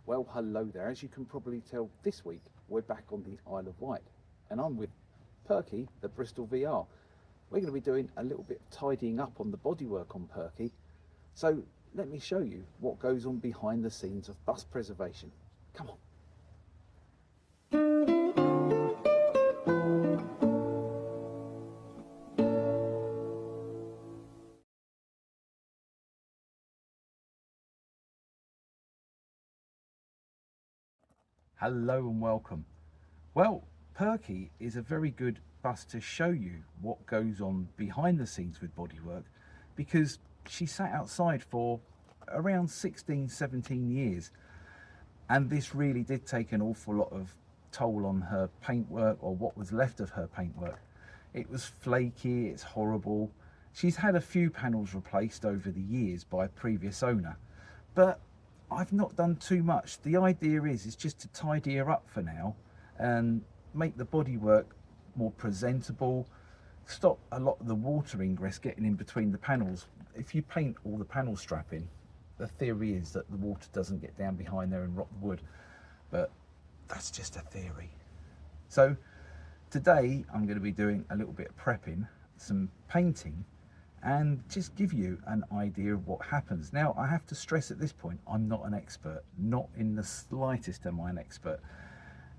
Well, hello there. As you can probably tell, this week we're back on the Isle of Wight and I'm with Perky, the Bristol VR. We're going to be doing a little bit of tidying up on the bodywork on Perky. So let me show you what goes on behind the scenes of bus preservation. Come on. Hello and welcome. Well, Perky is a very good bus to show you what goes on behind the scenes with bodywork, because she sat outside for around 16-17 years, and this really did take an awful lot of toll on her paintwork, or what was left of her paintwork. It was flaky, it's horrible. She's had a few panels replaced over the years by a previous owner, but I've not done too much. The idea is just to tidy her up for now and make the bodywork more presentable, stop a lot of the water ingress getting in between the panels. If you paint all the panel strapping, the theory is that the water doesn't get down behind there and rot the wood, but that's just a theory. So today I'm going to be doing a little bit of prepping, some painting, and just give you an idea of what happens. Now, I have to stress at this point, I'm not an expert, not in the slightest am I an expert,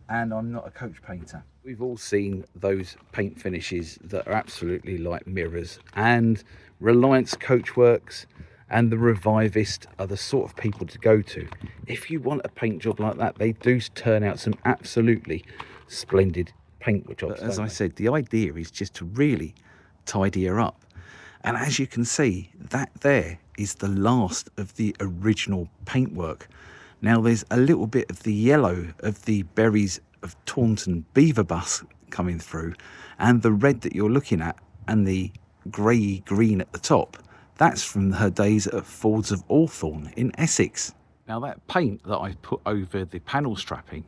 and I'm not a coach painter. We've all seen those paint finishes that are absolutely like mirrors, and Reliance Coachworks and the Revivist are the sort of people to go to. If you want a paint job like that, they do turn out some absolutely splendid paint jobs. But as I said, the idea is just to really tidy her up. And as you can see, that there is the last of the original paintwork. Now there's a little bit of the yellow of the berries of Taunton beaver bus coming through, and the red that you're looking at and the grey green at the top, that's from her days at Fords of Hawthorne in Essex. Now that paint that I've put over the panel strapping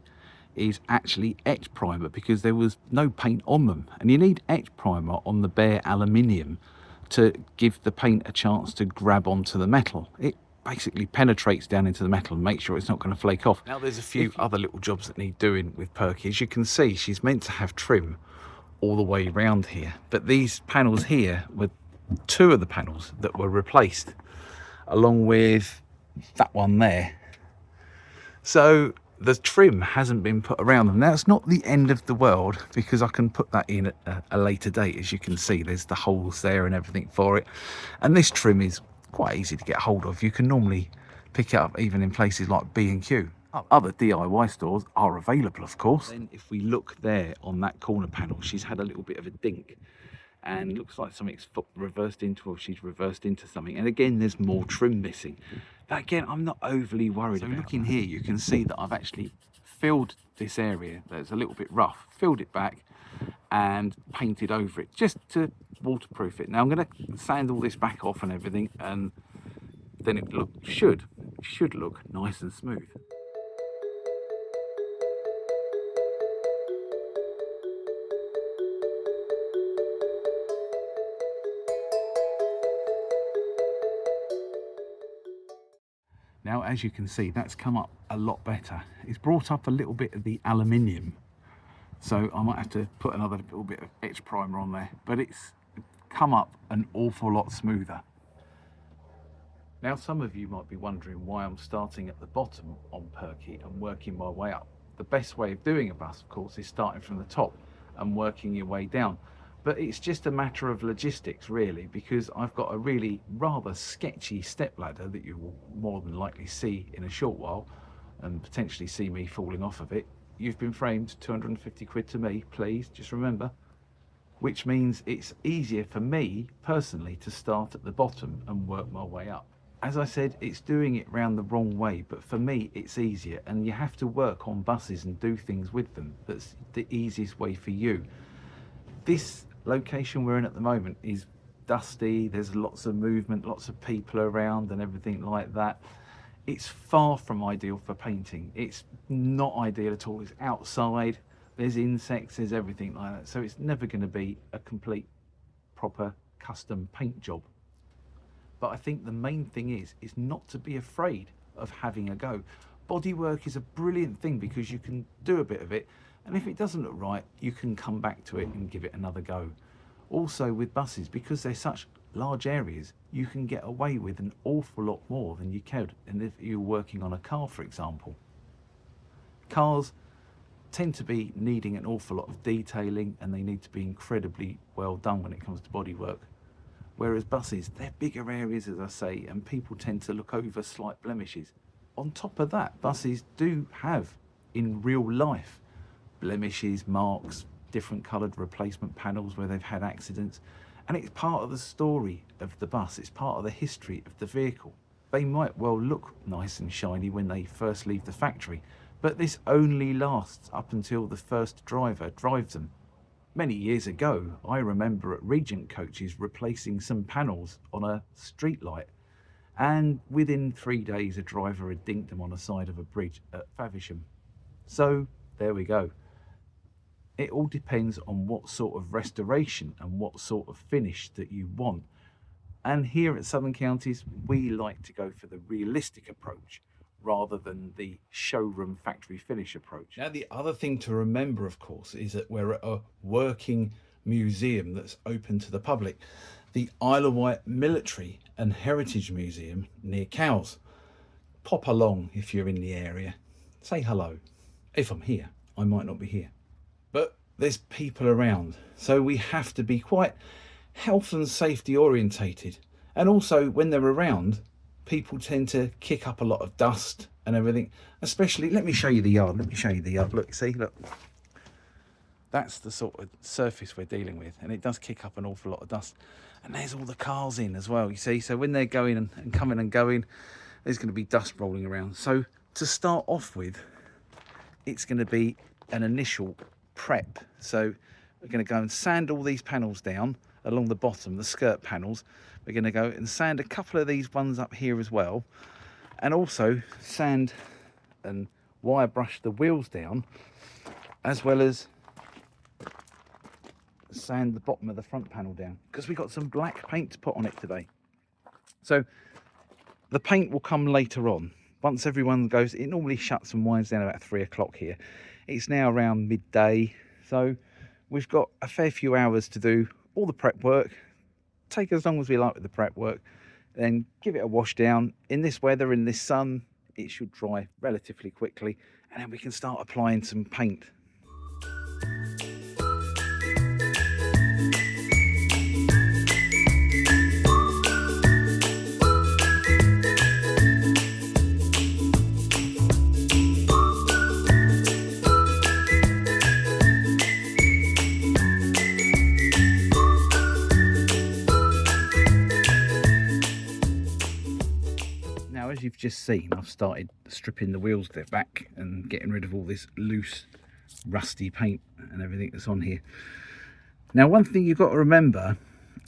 is actually etch primer, because there was no paint on them, and you need etch primer on the bare aluminium to give the paint a chance to grab onto the metal. It basically penetrates down into the metal and makes sure it's not going to flake off. Now there's a few other little jobs that need doing with Perky. As you can see, she's meant to have trim all the way around here, but these panels here were two of the panels that were replaced, along with that one there. So the trim hasn't been put around them. Now it's not the end of the world, because I can put that in at a later date. As you can see, there's the holes there and everything for it, and this trim is quite easy to get hold of. You can normally pick it up even in places like B&Q. Other DIY stores are available, of course. Then if we look there on that corner panel, she's had a little bit of a dink, and looks like something's reversed into, or she's reversed into something, and again there's more trim missing. But again, I'm not overly worried about. So looking here, you can see that I've actually filled this area that's a little bit rough, filled it back and painted over it just to waterproof it. Now I'm going to sand all this back off and everything, and then it should look nice and smooth. Now, as you can see, that's come up a lot better. It's brought up a little bit of the aluminium, so I might have to put another little bit of etch primer on there, but it's come up an awful lot smoother. Now, some of you might be wondering why I'm starting at the bottom on Perky and working my way up. The best way of doing a bus, of course, is starting from the top and working your way down. But it's just a matter of logistics, really, because I've got a really rather sketchy step ladder that you will more than likely see in a short while, and potentially see me falling off of it. You've been framed, 250 quid to me, please, just remember. Which means it's easier for me, personally, to start at the bottom and work my way up. As I said, it's doing it round the wrong way, but for me, it's easier, and you have to work on buses and do things with them. That's the easiest way for you. This location we're in at the moment is dusty, there's lots of movement, lots of people around and everything like that. It's far from ideal for painting. It's not ideal at all. It's outside, there's insects, there's everything like that, so it's never going to be a complete proper custom paint job. But I think the main thing is not to be afraid of having a go. bodywork is a brilliant thing because you can do a bit of it, and if it doesn't look right, you can come back to it and give it another go. Also with buses, because they're such large areas, you can get away with an awful lot more than you could, and if you're working on a car, for example. Cars tend to be needing an awful lot of detailing, and they need to be incredibly well done when it comes to bodywork. Whereas buses, they're bigger areas, as I say, and people tend to look over slight blemishes. On top of that, buses do have, in real life, blemishes, marks, different coloured replacement panels where they've had accidents, and it's part of the story of the bus, it's part of the history of the vehicle. They might well look nice and shiny when they first leave the factory, but this only lasts up until the first driver drives them. Many years ago, I remember at Regent coaches replacing some panels on a street light, and within 3 days a driver had dinked them on the side of a bridge at Faversham. So there we go. It all depends on what sort of restoration and what sort of finish that you want. And here at Southern Counties, we like to go for the realistic approach rather than the showroom factory finish approach. Now, the other thing to remember, of course, is that we're at a working museum that's open to the public, the Isle of Wight Military and Heritage Museum near Cowes. Pop along if you're in the area. Say hello. If I'm here, I might not be here. But there's people around, so we have to be quite health and safety orientated. And also, when they're around, people tend to kick up a lot of dust and everything. Especially, let me show you the yard. Look, see, look. That's the sort of surface we're dealing with, and it does kick up an awful lot of dust. And there's all the cars in as well, you see. So when they're going and coming and going, there's going to be dust rolling around. So to start off with, it's going to be an initial prep. So we're going to go and sand all these panels down along the bottom, the skirt panels. We're going to go and sand a couple of these ones up here as well, and also sand and wire brush the wheels down, as well as sand the bottom of the front panel down, because we've got some black paint to put on it today. So the paint will come later on. Once everyone goes, it normally shuts and winds down about 3 o'clock here. It's now around midday, so we've got a fair few hours to do all the prep work. Take as long as we like with the prep work, then give it a wash down. In this weather, in this sun, it should dry relatively quickly, and then we can start applying some paint. As you've just seen, I've started stripping the wheels back and getting rid of all this loose rusty paint and everything that's on here. Now, one thing you've got to remember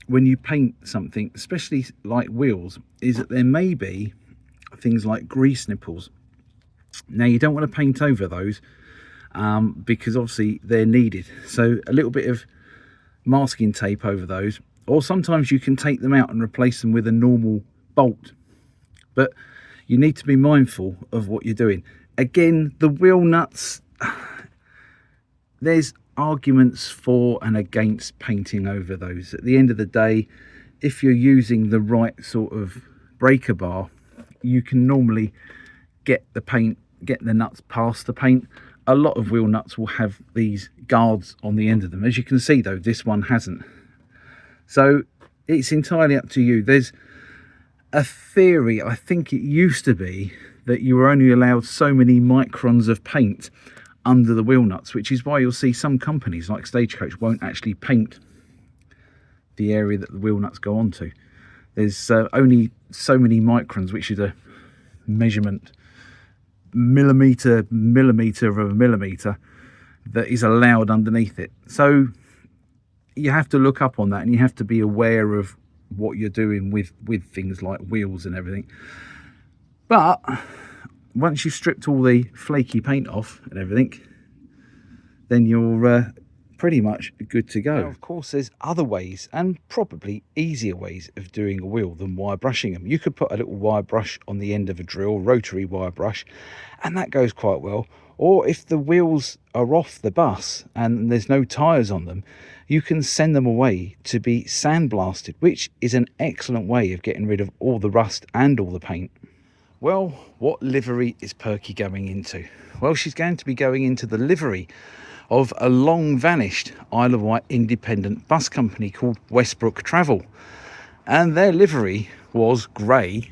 when you paint something, especially like wheels, is that there may be things like grease nipples. Now, you don't want to paint over those because obviously they're needed. So a little bit of masking tape over those, or sometimes you can take them out and replace them with a normal bolt. But you need to be mindful of what you're doing. Again, the wheel nuts, there's arguments for and against painting over those. At the end of the day, if you're using the right sort of breaker bar, you can normally get the nuts past the paint. A lot of wheel nuts will have these guards on the end of them. As you can see though, this one hasn't. So it's entirely up to you. There's a theory, I think it used to be, that you were only allowed so many microns of paint under the wheel nuts, which is why you'll see some companies like Stagecoach won't actually paint the area that the wheel nuts go onto. There's only so many microns, which is a measurement, millimetre of a millimetre, that is allowed underneath it. So you have to look up on that, and you have to be aware of what you're doing with things like wheels and everything. But once you've stripped all the flaky paint off and everything, then you're pretty much good to go. Now, of course, there's other ways and probably easier ways of doing a wheel than wire brushing them. You could put a little wire brush on the end of a drill, rotary wire brush, and that goes quite well. Or if the wheels are off the bus and there's no tyres on them, you can send them away to be sandblasted, which is an excellent way of getting rid of all the rust and all the paint. Well, what livery is Perky going into? Well, she's going to be going into the livery of a long vanished Isle of Wight independent bus company called Westbrook Travel. And their livery was grey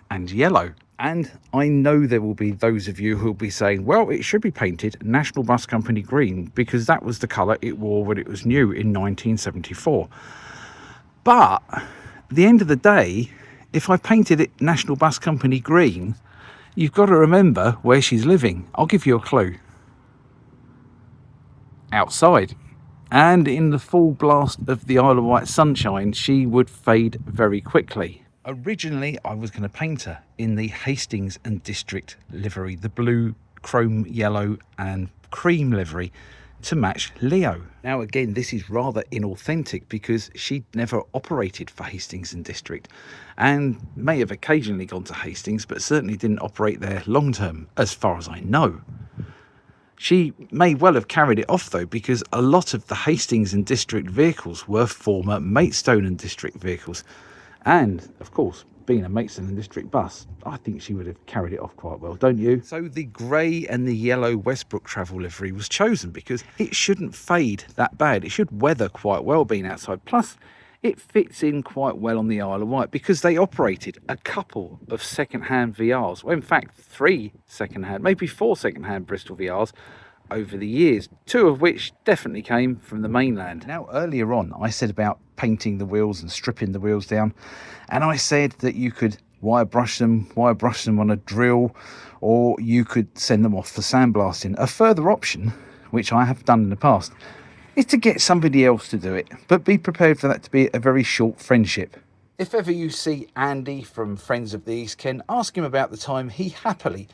and yellow. And I know there will be those of you who will be saying, well, it should be painted National Bus Company green because that was the colour it wore when it was new in 1974. But at the end of the day, if I painted it National Bus Company green, you've got to remember where she's living. I'll give you a clue. Outside. And in the full blast of the Isle of Wight sunshine, she would fade very quickly. Originally, I was going to paint her in the Hastings and District livery, the blue, chrome, yellow and cream livery to match Leo. Now again, this is rather inauthentic because she'd never operated for Hastings and District and may have occasionally gone to Hastings, but certainly didn't operate there long term, as far as I know. She may well have carried it off though, because a lot of the Hastings and District vehicles were former Maidstone and District vehicles. And, of course, being a Maidstone and District bus, I think she would have carried it off quite well, don't you? So the grey and the yellow Westbrook Travel livery was chosen because it shouldn't fade that bad. It should weather quite well being outside. Plus, it fits in quite well on the Isle of Wight because they operated a couple of second-hand VRs. Well, in fact, 3 second-hand, maybe 4 second-hand Bristol VRs over the years, 2 of which definitely came from the mainland. Now, earlier on, I said about painting the wheels and stripping the wheels down, and I said that you could wire brush them on a drill, or you could send them off for sandblasting. A further option, which I have done in the past, is to get somebody else to do it, but be prepared for that to be a very short friendship. If ever you see Andy from Friends of the East Ken, ask him about the time he happily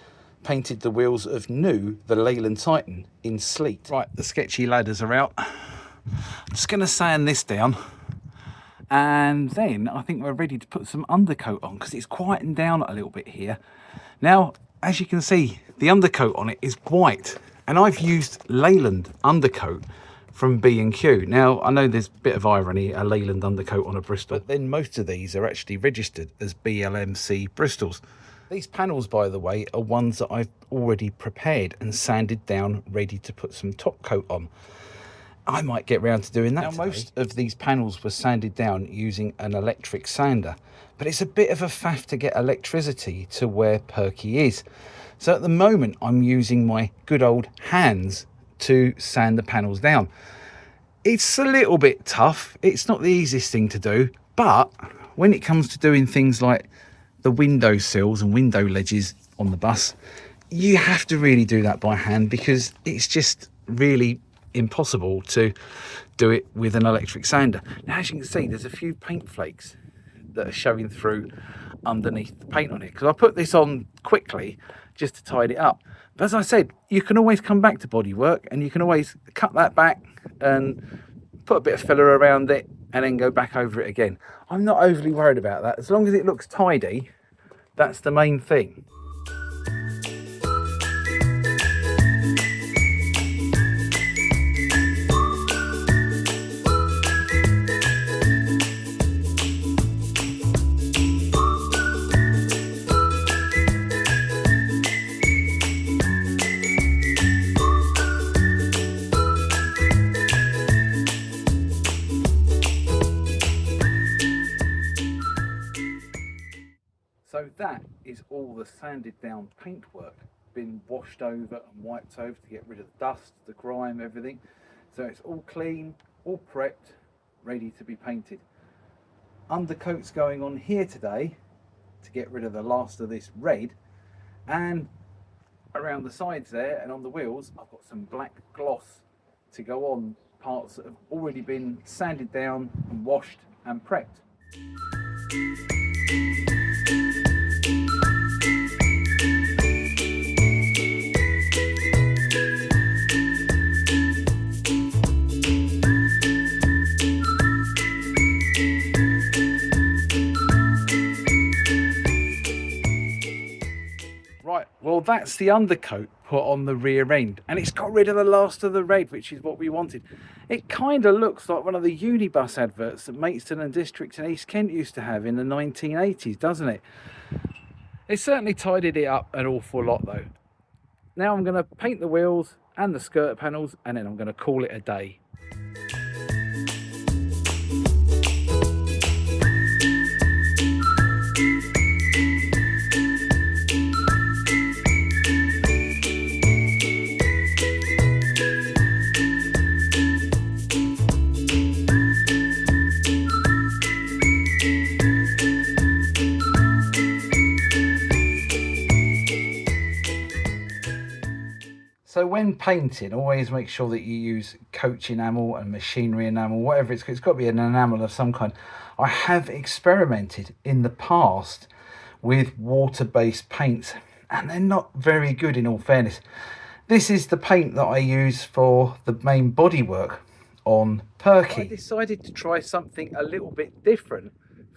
painted the wheels of new, the Leyland Titan, in sleet. Right, the sketchy ladders are out. I'm just going to sand this down, and then I think we're ready to put some undercoat on because it's quietened down a little bit here. Now, as you can see, the undercoat on it is white, and I've used Leyland undercoat from B&Q. Now, I know there's a bit of irony, a Leyland undercoat on a Bristol, but then most of these are actually registered as BLMC Bristols. These panels, by the way, are ones that I've already prepared and sanded down, ready to put some top coat on. I might get round to doing that now, today. Most of these panels were sanded down using an electric sander, but it's a bit of a faff to get electricity to where Perky is. So at the moment, I'm using my good old hands to sand the panels down. It's a little bit tough. It's not the easiest thing to do, but when it comes to doing things like the window sills and window ledges on the bus, you have to really do that by hand because it's just really impossible to do it with an electric sander. Now, as you can see, there's a few paint flakes that are showing through underneath the paint on it because I put this on quickly just to tidy it up. But as I said, you can always come back to bodywork and you can always cut that back and put a bit of filler around it and then go back over it again. I'm not overly worried about that. As long as it looks tidy, that's the main thing. So that is all the sanded down paintwork, been washed over and wiped over to get rid of the dust, the grime, everything. So it's all clean, all prepped, ready to be painted. Undercoat's going on here today to get rid of the last of this red, and around the sides there and on the wheels I've got some black gloss to go on parts that have already been sanded down and washed and prepped. that's the undercoat put on the rear end, and it's got rid of the last of the red, which is what we wanted. It kind of looks like one of the Unibus adverts that Maidstone and District in East Kent used to have in the 1980s, doesn't it? It certainly tidied it up an awful lot though. Now I'm going to paint the wheels and the skirt panels, and then I'm going to call it a day. So when painting, always make sure that you use coach enamel and machinery enamel, whatever it's got to be an enamel of some kind. I have experimented in the past with water-based paints, and they're not very good in all fairness. This is the paint that I use for the main bodywork on Perky. I decided to try something a little bit different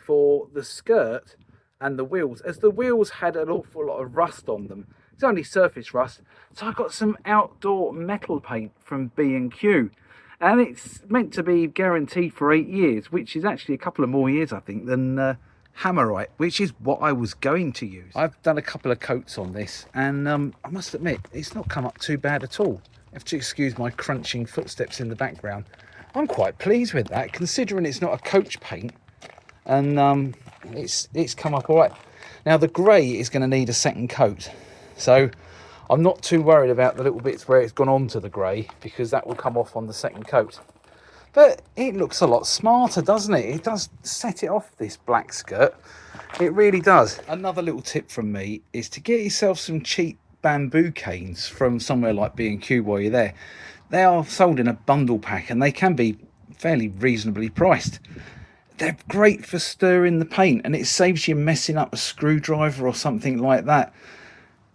for the skirt and the wheels, as the wheels had an awful lot of rust on them. It's only surface rust, so I got some outdoor metal paint from B&Q, and it's meant to be guaranteed for 8 years, which is actually a couple of more years, I think, than Hammerite, which is what I was going to use. I've done a couple of coats on this, and I must admit, it's not come up too bad at all. You have to excuse my crunching footsteps in the background. I'm quite pleased with that, considering it's not a coach paint, and it's come up all right. Now the grey is going to need a second coat, so I'm not too worried about the little bits where it's gone onto the grey, because that will come off on the second coat. But it looks a lot smarter, doesn't it? It does set it off, this black skirt. It really does. Another little tip from me is to get yourself some cheap bamboo canes from somewhere like B&Q while you're there. They are sold in a bundle pack, and they can be fairly reasonably priced. They're great for stirring the paint, and it saves you messing up a screwdriver or something like that.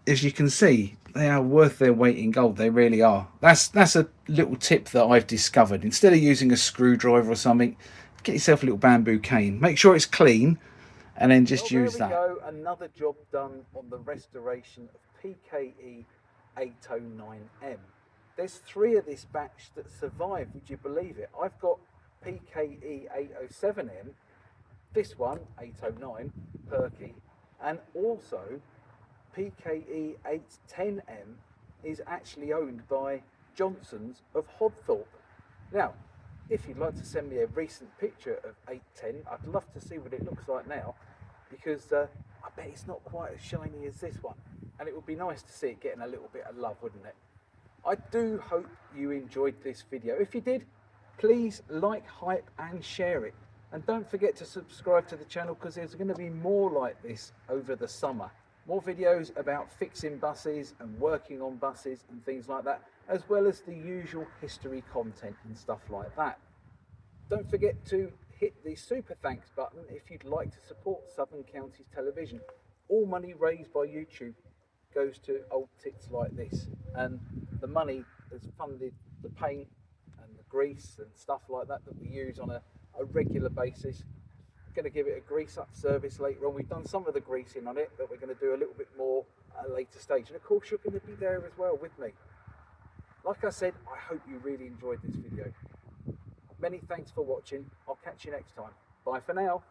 As you can see, they are worth their weight in gold. They really are. That's a little tip that I've discovered. Instead of using a screwdriver or something, get yourself a little bamboo cane. Make sure it's clean, and then just use that. There we go. Another job done on the restoration of PKE 809M. There's 3 of this batch that survived. Would you believe it? I've got PKE 807M, this one 809 Perky, and also PKE 810M is actually owned by Johnson's of Hodthorpe. Now, if you'd like to send me a recent picture of 810, I'd love to see what it looks like now, because I bet it's not quite as shiny as this one, and it would be nice to see it getting a little bit of love, wouldn't it? I do hope you enjoyed this video. If you did, please like, hype and share it, and don't forget to subscribe to the channel, because there's going to be more like this over the summer. More videos about fixing buses and working on buses and things like that, as well as the usual history content and stuff like that. Don't forget to hit the super thanks button if you'd like to support Southern Counties Television. All money raised by YouTube goes to old tits like this, and the money has funded the paint and the grease and stuff like that that we use on a regular basis. Going to give it a grease up service later on. We've done some of the greasing on it, but we're going to do a little bit more at a later stage, and of course you're going to be there as well with me. Like I said, I hope you really enjoyed this video. Many thanks for watching. I'll catch you next time. Bye for now.